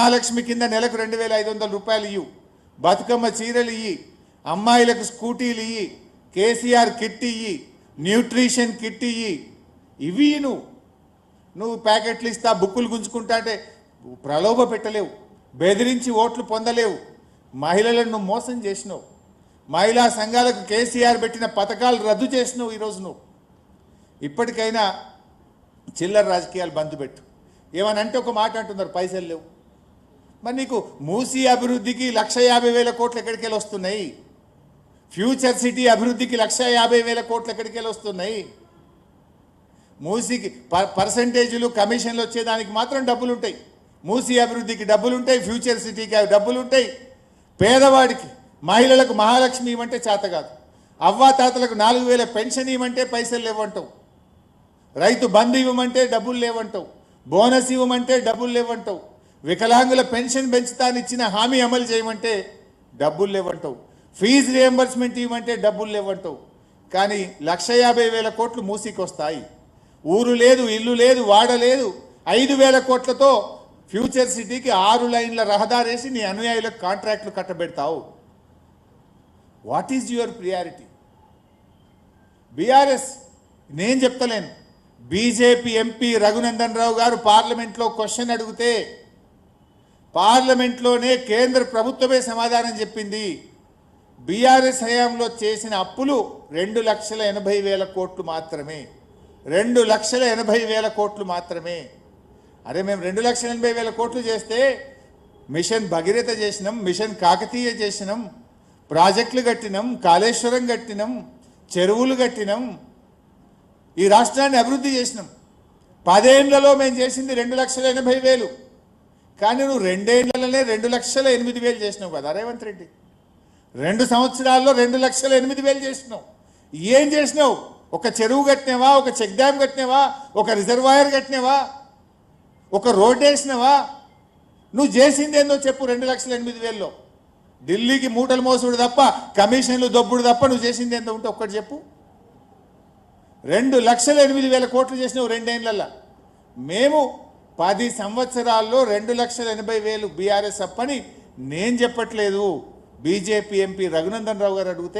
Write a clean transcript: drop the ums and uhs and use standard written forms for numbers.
మహాలక్ష్మి కింద నెలకు 2500 రూపాయలు ఇయ్యు, బతుకమ్మ చీరలు ఇయ్యి, అమ్మాయిలకు స్కూటీలు ఇయ్యి, కేసీఆర్ కిట్ ఇయ్యి, న్యూట్రిషన్ కిట్ ఇయ్యి. ఇవి నువ్వు ప్యాకెట్లు ఇస్తా బుక్కులు గుంజుకుంటా అంటే ప్రలోభ పెట్టలేవు, బెదిరించి ఓట్లు పొందలేవు. మహిళలను నువ్వు మోసం చేసినావు. మహిళా సంఘాలకు కేసీఆర్ పెట్టిన పథకాలు రద్దు చేసినావు. ఈరోజు నువ్వు ఇప్పటికైనా చిల్లర రాజకీయాలు బంద్ పెట్టు. ఏమనంటే ఒక మాట అంటున్నారు, పైసలు లేవు. మరి నీకు మూసీ అభివృద్ధికి 150,000 కోట్లు ఎక్కడికి వెళ్ళి వస్తున్నాయి? ఫ్యూచర్ సిటీ అభివృద్ధికి 150,000 కోట్లు ఎక్కడికి వెళ్ళి వస్తున్నాయి? మూసీకి పర్సంటేజీలు కమిషన్లు వచ్చేదానికి మాత్రం డబ్బులు ఉంటాయి. మూసీ అభివృద్ధికి డబ్బులు ఉంటాయి, ఫ్యూచర్ సిటీకి డబ్బులు ఉంటాయి. పేదవాడికి మహిళలకు మహాలక్ష్మి ఇవ్వమంటే చేత కాదు, అవ్వాతాతలకు 4,000 పెన్షన్ ఇవ్వమంటే పైసలు లేవంటావు, రైతు బంధు ఇవ్వమంటే డబ్బులు లేవంటావు, బోనస్ ఇవ్వమంటే డబ్బులు లేవంటావు, వికలాంగుల పెన్షన్ పెంచుతాను ఇచ్చిన హామీ అమలు చేయమంటే డబ్బులు లేవంటావు, ఫీజు రియంబర్స్మెంట్ ఇవ్వమంటే డబ్బులు లేవంటావు. కానీ 150,000 కోట్లు మూసీకి వస్తాయి. ఊరు లేదు, ఇల్లు లేదు, వాడ లేదు. 5,000 కోట్లతో ఫ్యూచర్ సిటీకి 6 లైన్ల రహదారేసి నీ అనుయాయులకు కాంట్రాక్టులు కట్టబెడతావు. What is your priority? BRS నేను చెప్తలేను, బీజేపీ ఎంపీ రఘునందన్ రావు గారు పార్లమెంట్లో క్వశ్చన్ అడిగితే పార్లమెంట్లోనే కేంద్ర ప్రభుత్వమే సమాధానం చెప్పింది. బీఆర్ఎస్ హయాంలో చేసిన అప్పులు 2,80,000 కోట్లు మాత్రమే. 2,80,000 కోట్లు మాత్రమే. అరే మేము 2,80,000 కోట్లు చేస్తే మిషన్ భగీరథ చేసినాం, మిషన్ కాకతీయ చేసినాం, ప్రాజెక్టులు కట్టినాం, కాళేశ్వరం కట్టినాం, చెరువులు కట్టినాం, ఈ రాష్ట్రాన్ని అభివృద్ధి చేసినాం. 10 ఏళ్లలో మేము చేసింది 2,80,000. కానీ నువ్వు 2 ఏళ్లలోనే 2,08,000 చేసినావు కదా రేవంత్ రెడ్డి. 2 సంవత్సరాల్లో 2,08,000 చేసినావు. ఏం చేసినావు? ఒక చెరువు కట్టినావా? ఒక చెక్ డ్యామ్ కట్టినావా? ఒక రిజర్వాయర్ కట్టినావా? ఒక రోడ్ వేసినావా? నువ్వు చేసింది ఏందో చెప్పు. 2,08,000లో ఢిల్లీకి మూటలు మోసుడు తప్ప, కమిషన్లు దొబ్బుడు తప్ప నువ్వు చేసింది ఏందో ఉంటే ఒక్కటి చెప్పు. 2,08,000 కోట్లు చేసినావు 2 ఏళ్లలో. మేము 10 సంవత్సరాల్లో 2,80,000 బీఆర్ఎస్ అప్పని నేను చెప్పట్లేదు. బీజేపీ ఎంపీ రఘునందన్ రావు గారు అడిగితే